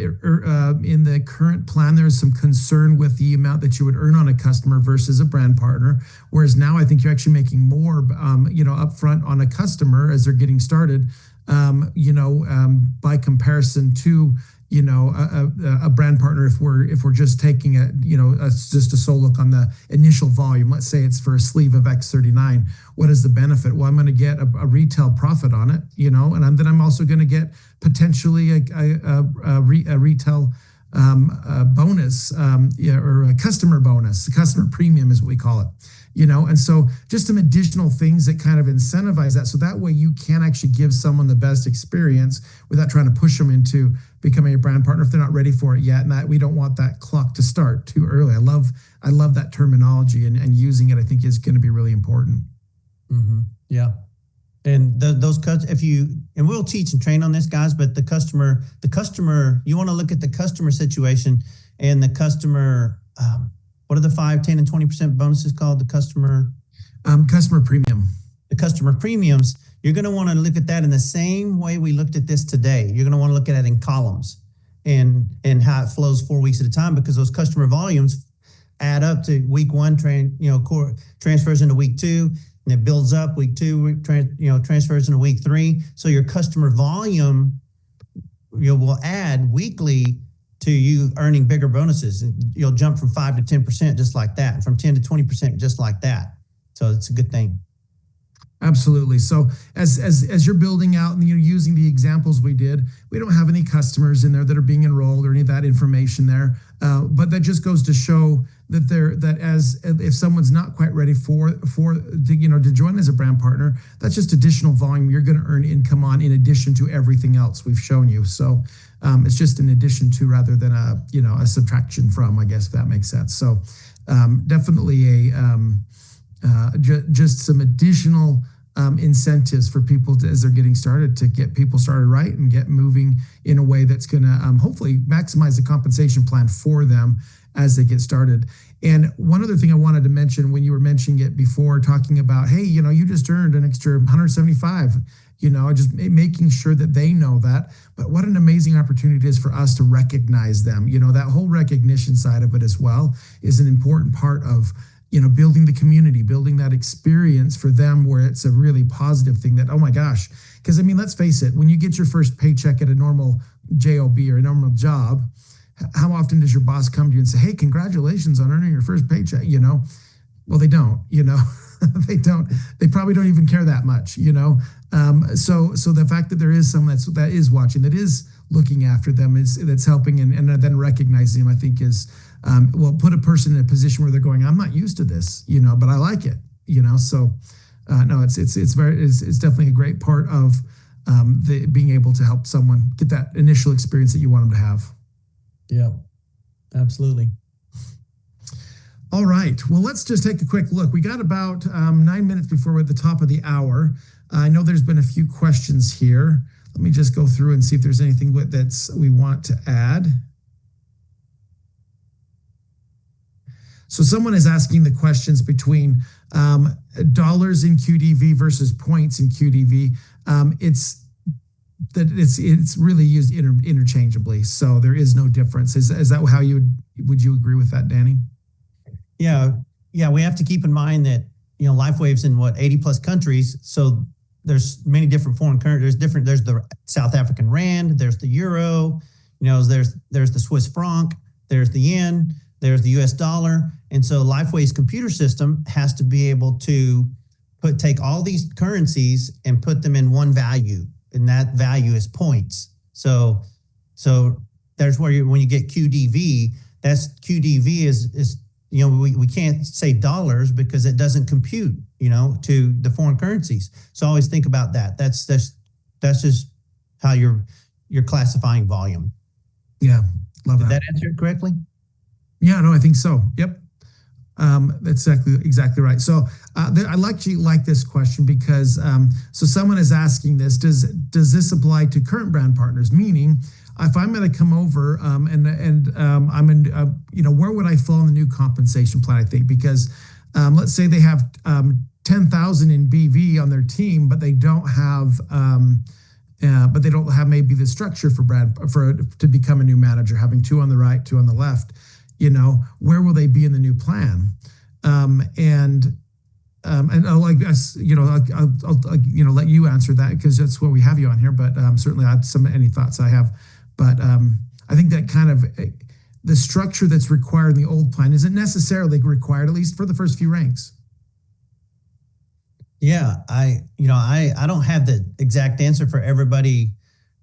in the current plan, there's some concern with the amount that you would earn on a customer versus a brand partner. Whereas now I think you're actually making more, upfront on a customer as they're getting started, by comparison to, a brand partner. If we're just taking just a sole look on the initial volume, let's say it's for a sleeve of X39, what is the benefit? Well, I'm going to get a retail profit on it, and then I'm also going to get potentially a retail bonus, or a customer bonus. A customer premium is what we call it. And so just some additional things that kind of incentivize that. So that way you can actually give someone the best experience without trying to push them into becoming a brand partner if they're not ready for it yet. And that we don't want that clock to start too early. I love that terminology, and using it, I think, is going to be really important. Mm-hmm. Yeah. And those cuts, and we'll teach and train on this, guys, but the customer, you want to look at the customer situation and the customer, what are the 5, 10, and 20% bonuses called? The customer premium. The customer premiums, you're going to want to look at that in the same way we looked at this today. You're going to want to look at it in columns and how it flows 4 weeks at a time, because those customer volumes add up to week 1, transfers into week 2, and it builds up week 2, transfers into week 3. So your customer volume will add weekly to you earning bigger bonuses. You'll jump from 5 to 10% just like that, and from 10 to 20% just like that. So it's a good thing. Absolutely. So as you're building out and you're using the examples we did, we don't have any customers in there that are being enrolled or any of that information there. But that just goes to show that as if someone's not quite ready to join as a brand partner, that's just additional volume you're going to earn income on in addition to everything else we've shown you. So it's just an addition to rather than a subtraction from, I guess, if that makes sense. So definitely just some additional incentives for people as they're getting started to get people started right and get moving in a way that's going to hopefully maximize the compensation plan for them as they get started. And one other thing I wanted to mention when you were mentioning it before, talking about, hey, you just earned an extra 175, just making sure that they know that. But what an amazing opportunity it is for us to recognize them. That whole recognition side of it as well is an important part of building the community, building that experience for them where it's a really positive thing that, oh my gosh, because let's face it, when you get your first paycheck at a normal job or a normal job, how often does your boss come to you and say, hey, congratulations on earning your first paycheck? Well, they don't, they don't, they probably don't even care that much, so the fact that there is someone that is watching, that is looking after them, that's helping and then recognizing them, I think is, put a person in a position where they're going, I'm not used to this, but I like it, so no, it's definitely a great part of being able to help someone get that initial experience that you want them to have. Yeah, absolutely. All right. Well, let's just take a quick look. We got about 9 minutes before we're at the top of the hour. I know there's been a few questions here. Let me just go through and see if there's anything we want to add. So someone is asking the questions between dollars in QDV versus points in QDV. It's really used interchangeably, so there is no difference. Is that how would you agree with that, Danny? Yeah. We have to keep in mind that LifeWave's in 80 plus countries, so there's many different foreign currencies. There's the South African rand, there's the euro, there's the Swiss franc, there's the yen, there's the US dollar, and so LifeWave's computer system has to be able to take all these currencies and put them in one value, and that value is points. So there's where when you get QDV, that's QDV is we can't say dollars because it doesn't compute, to the foreign currencies. So always think about that. That's just how you're classifying volume. Yeah, love that. Did that answer it correctly? Yeah, no, I think so. Yep. That's exactly right. So I actually like this question because so someone is asking this: Does this apply to current brand partners? Meaning, if I'm going to come over I'm in, where would I fall in the new compensation plan? I think because let's say they have 10,000 in BV on their team, but they don't have maybe the structure to become a new manager, having 2 on the right, 2 on the left. Where will they be in the new plan? And I'll let you answer that because that's what we have you on here. But certainly, any thoughts I have. But I think that kind of the structure that's required in the old plan isn't necessarily required, at least for the first few ranks. Yeah, I don't have the exact answer for everybody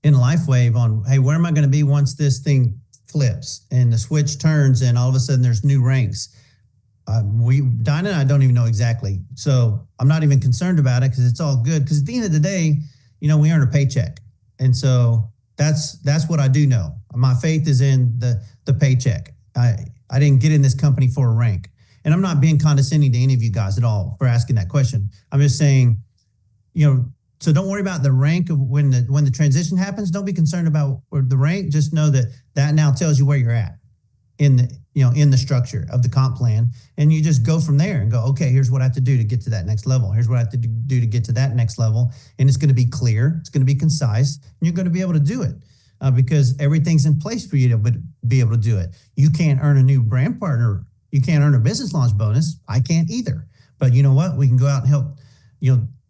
in LifeWave on, hey, where am I going to be once this thing flips and the switch turns and all of a sudden there's new ranks. Dinah and I don't even know exactly. So I'm not even concerned about it because it's all good. Because at the end of the day, we earn a paycheck. And so that's what I do know. My faith is in the paycheck. I didn't get in this company for a rank. And I'm not being condescending to any of you guys at all for asking that question. I'm just saying, so don't worry about the rank of when the transition happens. Don't be concerned about the rank. Just know that now tells you where you're at in the structure of the comp plan. And you just go from there and go, okay, here's what I have to do to get to that next level. Here's what I have to do to get to that next level. And it's going to be clear. It's going to be concise. And you're going to be able to do it because everything's in place for you to be able to do it. You can't earn a new brand partner. You can't earn a business launch bonus. I can't either. But you know what? We can go out and help,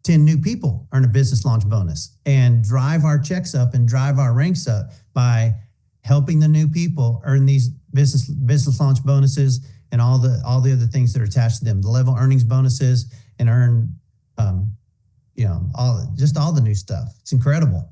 10 new people earn a business launch bonus and drive our checks up and drive our ranks up by helping the new people earn these business launch bonuses and all the other things that are attached to them, the level earnings bonuses, and earn all the new stuff. It's incredible.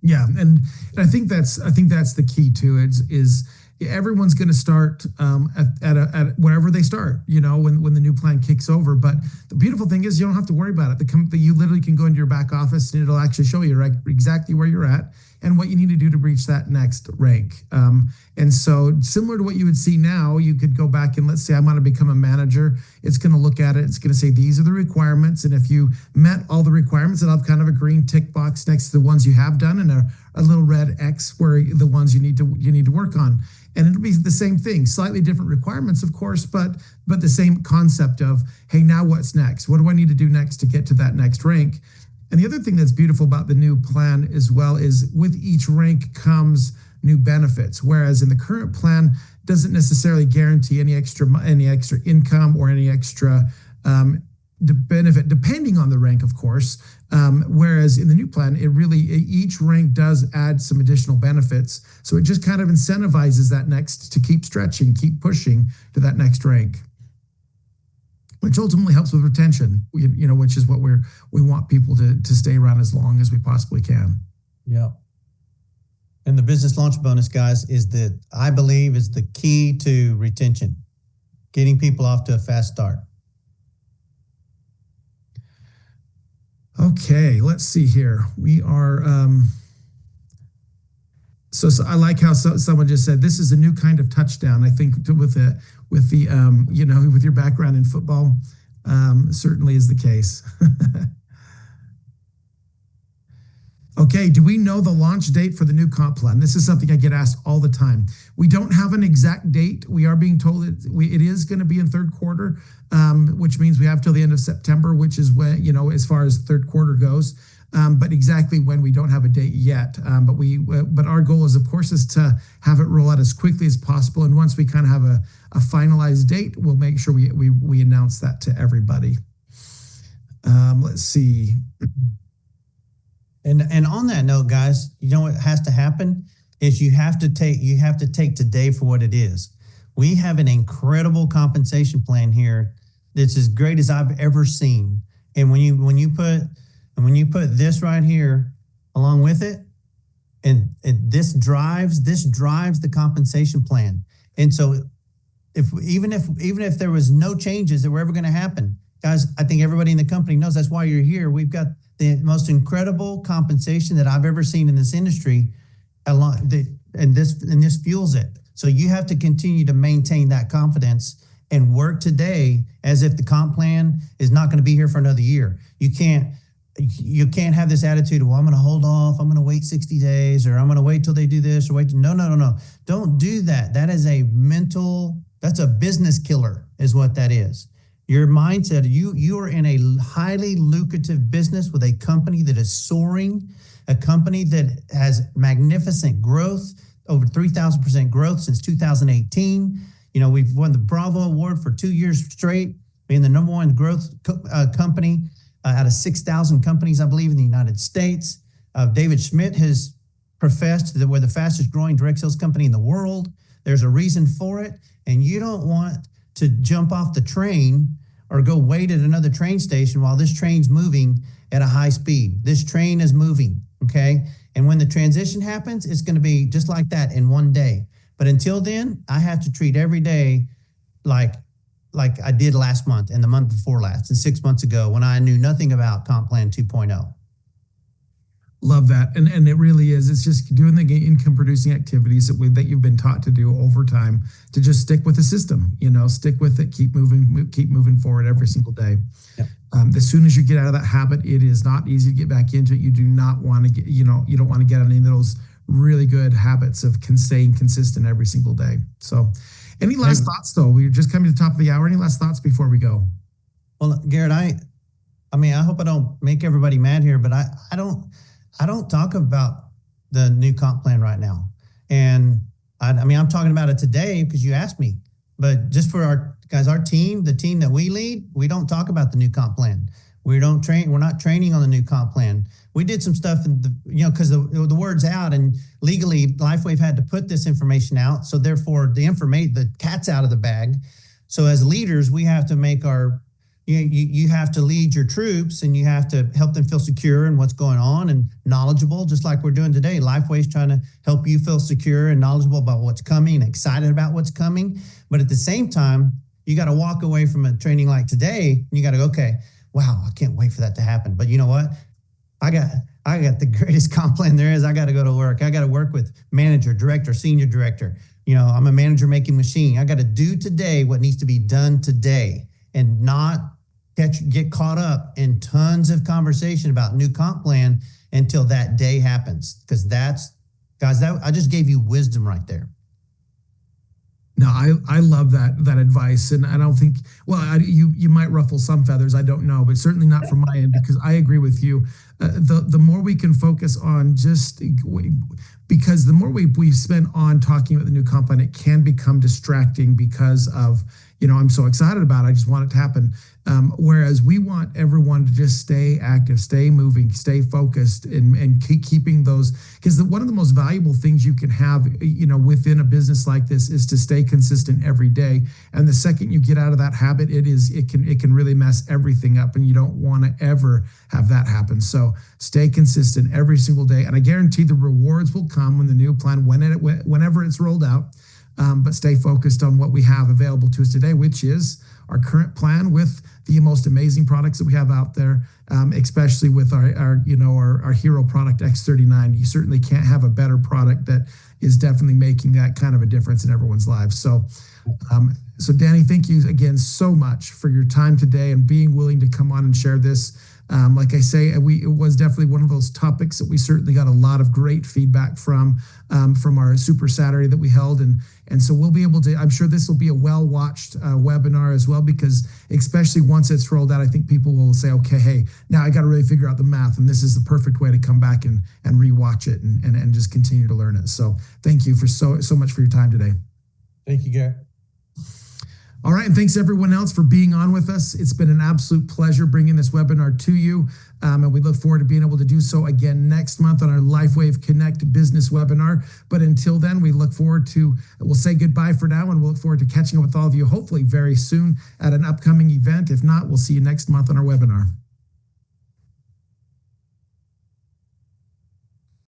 Yeah, and I think that's the key to it is everyone's going to start at wherever they start, when the new plan kicks over. But the beautiful thing is you don't have to worry about it. You literally can go into your back office and it'll actually show you exactly where you're at and what you need to do to reach that next rank. And so similar to what you would see now, you could go back and let's say I want to become a manager. It's going to look at it. It's going to say, these are the requirements. And if you met all the requirements, it'll have kind of a green tick box next to the ones you have done and a little red X where the ones you need to work on. And it'll be the same thing, slightly different requirements, of course, but the same concept of, hey, now what's next? What do I need to do next to get to that next rank? And the other thing that's beautiful about the new plan as well is with each rank comes new benefits, whereas in the current plan doesn't necessarily guarantee any extra income or any extra benefit, depending on the rank, of course. Whereas in the new plan, each rank does add some additional benefits. So it just kind of incentivizes that next to keep stretching, keep pushing to that next rank, which ultimately helps with retention, which is what we want people to stay around as long as we possibly can. Yeah. And the business launch bonus, guys, I believe is the key to retention, getting people off to a fast start. Okay, let's see here. We are, so I like how someone just said, this is a new kind of touchdown. I think with your background in football, certainly is the case. Okay, do we know the launch date for the new comp plan? This is something I get asked all the time. We don't have an exact date. We are being told it is going to be in third quarter, which means we have till the end of September, which is when, as far as third quarter goes. But exactly when, we don't have a date yet. But our goal is, of course, is to have it roll out as quickly as possible. And once we kind of have a finalized date, we'll make sure we announce that to everybody. Let's see. And on that note, guys, what has to happen is you have to take today for what it is. We have an incredible compensation plan here that's as great as I've ever seen. And when you put this right here along with it, and this drives the compensation plan. And so even if there was no changes that were ever going to happen, guys, I think everybody in the company knows that's why you're here. We've got the most incredible compensation that I've ever seen in this industry, and this fuels it. So you have to continue to maintain that confidence and work today as if the comp plan is not going to be here for another year. You can't have this attitude of, well, I'm going to hold off, I'm going to wait 60 days, or I'm going to wait till they do this, or wait. No. Don't do that. That is that's a business killer, is what that is. Your mindset, you are in a highly lucrative business with a company that is soaring, a company that has magnificent growth, over 3,000% growth since 2018. We've won the Bravo Award for 2 years straight, being the number one growth company out of 6,000 companies, I believe, in the United States. David Schmidt has professed that we're the fastest growing direct sales company in the world. There's a reason for it, and you don't want to jump off the train or go wait at another train station while this train's moving at a high speed. This train is moving, okay? And when the transition happens, it's going to be just like that in one day. But until then, I have to treat every day like I did last month and the month before last and 6 months ago when I knew nothing about Comp Plan 2.0. Love that. And it really is. It's just doing the income producing activities that you've been taught to do over time, to just stick with the system, stick with it, keep moving forward every single day. Yep. As soon as you get out of that habit, it is not easy to get back into it. You do not want to get, you don't want to get on any of those really good habits of staying consistent every single day. So any last thoughts though? We're just coming to the top of the hour. Any last thoughts before we go? Well, Garrett, I hope I don't make everybody mad here, but I don't talk about the new comp plan right now. And I'm talking about it today because you asked me, but just for our team, the team that we lead, we don't talk about the new comp plan. We're not training on the new comp plan. We did some stuff because the word's out, and legally LifeWave had to put this information out. So therefore the cat's out of the bag. So as leaders, we have to make our you have to lead your troops and you have to help them feel secure in what's going on and knowledgeable, just like we're doing today. LifeWay's trying to help you feel secure and knowledgeable about what's coming and excited about what's coming. But at the same time, you got to walk away from a training like today and you got to go, okay, wow, I can't wait for that to happen. But you know what? I got the greatest comp plan there is. I got to go to work. I got to work with manager, director, senior director. I'm a manager making machine. I got to do today what needs to be done today and not get caught up in tons of conversation about new comp plan until that day happens. Because I just gave you wisdom right there. No, I love that advice, and I don't think, well, you might ruffle some feathers, I don't know, but certainly not from my end, because I agree with you. The more we can focus on because the more we spend on talking about the new comp plan, it can become distracting because of, I'm so excited about it, I just want it to happen. Whereas we want everyone to just stay active, stay moving, stay focused, and keeping those, because one of the most valuable things you can have, within a business like this is to stay consistent every day. And the second you get out of that habit, it can really mess everything up, and you don't want to ever have that happen. So stay consistent every single day, and I guarantee the rewards will come when the new plan, whenever it's rolled out. But stay focused on what we have available to us today, which is our current plan with the most amazing products that we have out there, especially with our hero product X39. You certainly can't have a better product that is definitely making that kind of a difference in everyone's lives. So Danny, thank you again so much for your time today and being willing to come on and share this. Like I say, it was definitely one of those topics that we certainly got a lot of great feedback from our Super Saturday that we held. And so we'll be able to, I'm sure this will be a well-watched webinar as well, because especially once it's rolled out, I think people will say, okay, hey, now I got to really figure out the math, and this is the perfect way to come back and rewatch it and just continue to learn it. So thank you for so much for your time today. Thank you, Garrett. All right, and thanks everyone else for being on with us. It's been an absolute pleasure bringing this webinar to you, and we look forward to being able to do so again next month on our LifeWave Connect business webinar. But until then, we'll say goodbye for now, and we'll look forward to catching up with all of you hopefully very soon at an upcoming event. If not, we'll see you next month on our webinar.